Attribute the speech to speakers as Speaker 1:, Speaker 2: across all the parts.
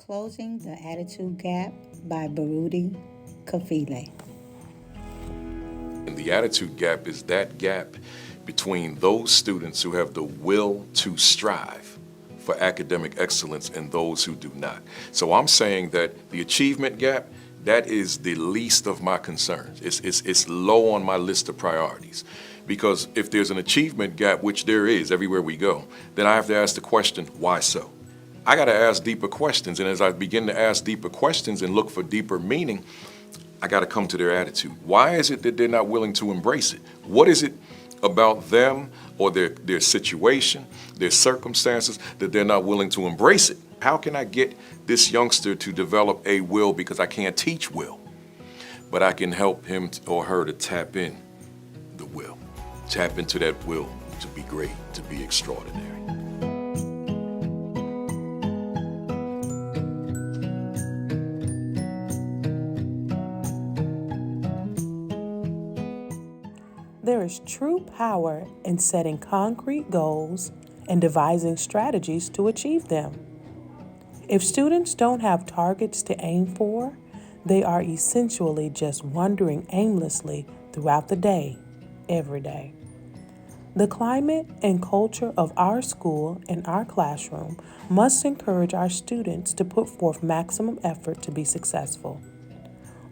Speaker 1: Closing the Attitude Gap by Baruti Kafile.
Speaker 2: And the attitude gap is that gap between those students who have the will to strive for academic excellence and those who do not. So I'm saying that the achievement gap, that is the least of my concerns. It's low on my list of priorities. Because if there's an achievement gap, which there is everywhere we go, then I have to ask the question, why so? I got to ask deeper questions, and as I begin to ask deeper questions and look for deeper meaning, I got to come to their attitude. Why is it that they're not willing to embrace it? What is it about them or their situation, their circumstances, that they're not willing to embrace it? How can I get this youngster to develop a will, because I can't teach will, but I can help him or her to tap in the will, tap into that will to be great, to be extraordinary.
Speaker 3: There is true power in setting concrete goals and devising strategies to achieve them. If students don't have targets to aim for, they are essentially just wandering aimlessly throughout the day, every day. The climate and culture of our school and our classroom must encourage our students to put forth maximum effort to be successful.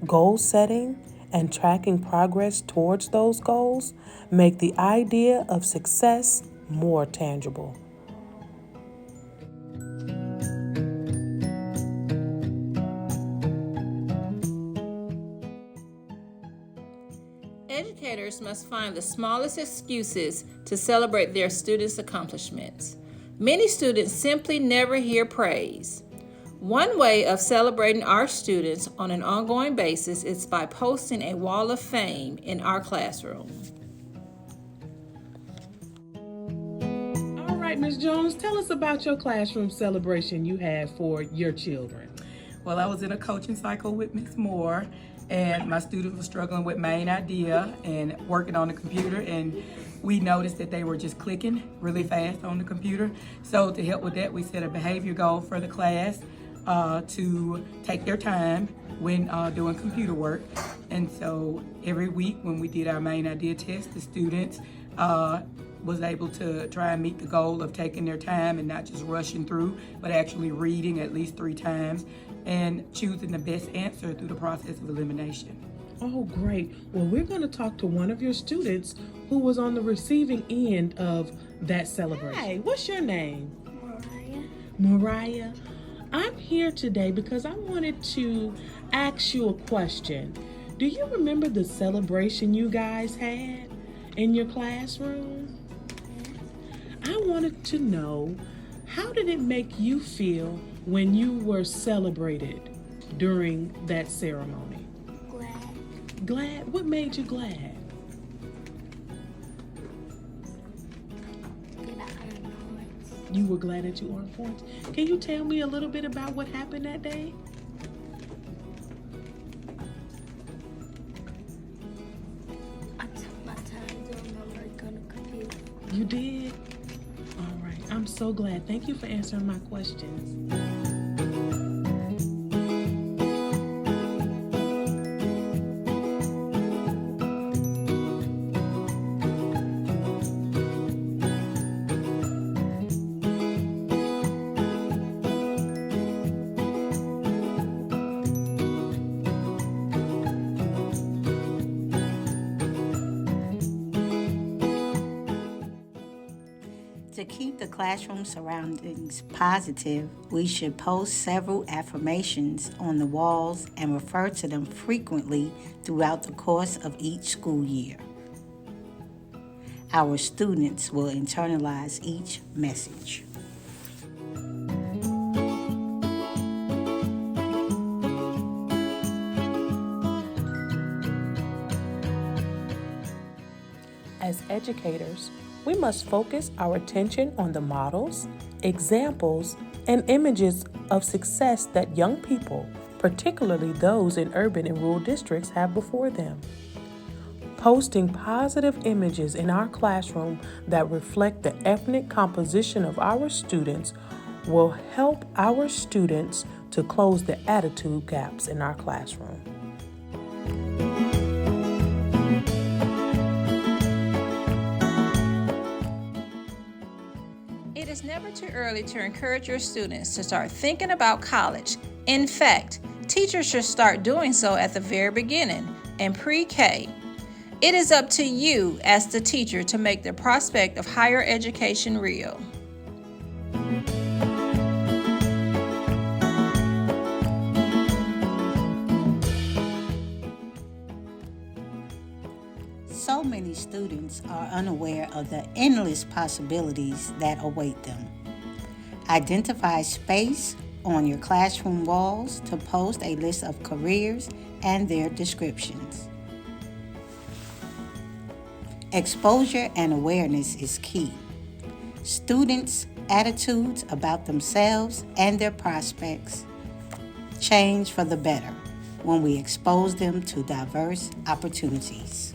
Speaker 3: Goal setting and tracking progress towards those goals make the idea of success more tangible.
Speaker 4: Educators must find the smallest excuses to celebrate their students' accomplishments. Many students simply never hear praise. One way of celebrating our students on an ongoing basis is by posting a wall of fame in our classroom.
Speaker 5: All right, Ms. Jones, tell us about your classroom celebration you had for your children.
Speaker 6: Well, I was in a coaching cycle with Ms. Moore, and my students were struggling with main idea and working on the computer, and we noticed that they were just clicking really fast on the computer. So to help with that, we set a behavior goal for the class to take their time when doing computer work. And so every week when we did our main idea test, the students was able to try and meet the goal of taking their time and not just rushing through, but actually reading at least 3 times and choosing the best answer through the process of elimination.
Speaker 5: Oh, great. Well, we're going to talk to one of your students who was on the receiving end of that celebration. Hi, what's your name? Mariah. I'm here today because I wanted to ask you a question. Do you remember the celebration you guys had in your classroom? I wanted to know, how did it make you feel when you were celebrated during that ceremony?
Speaker 7: Glad.
Speaker 5: Glad? What made you glad?
Speaker 7: That I earned points.
Speaker 5: You were glad that you earned points. Can you tell me a little bit about what happened that day?
Speaker 7: I took my time doing my work on the computer.
Speaker 5: You did? All right. I'm so glad. Thank you for answering my questions.
Speaker 1: To keep the classroom surroundings positive, we should post several affirmations on the walls and refer to them frequently throughout the course of each school year. Our students will internalize each message.
Speaker 3: As educators, we must focus our attention on the models, examples, and images of success that young people, particularly those in urban and rural districts, have before them. Posting positive images in our classroom that reflect the ethnic composition of our students will help our students to close the attitude gaps in our classroom.
Speaker 4: It is never too early to encourage your students to start thinking about college. In fact, teachers should start doing so at the very beginning, in pre-K. It is up to you as the teacher to make the prospect of higher education real.
Speaker 1: So many students are unaware of the endless possibilities that await them. Identify space on your classroom walls to post a list of careers and their descriptions. Exposure and awareness is key. Students' attitudes about themselves and their prospects change for the better when we expose them to diverse opportunities.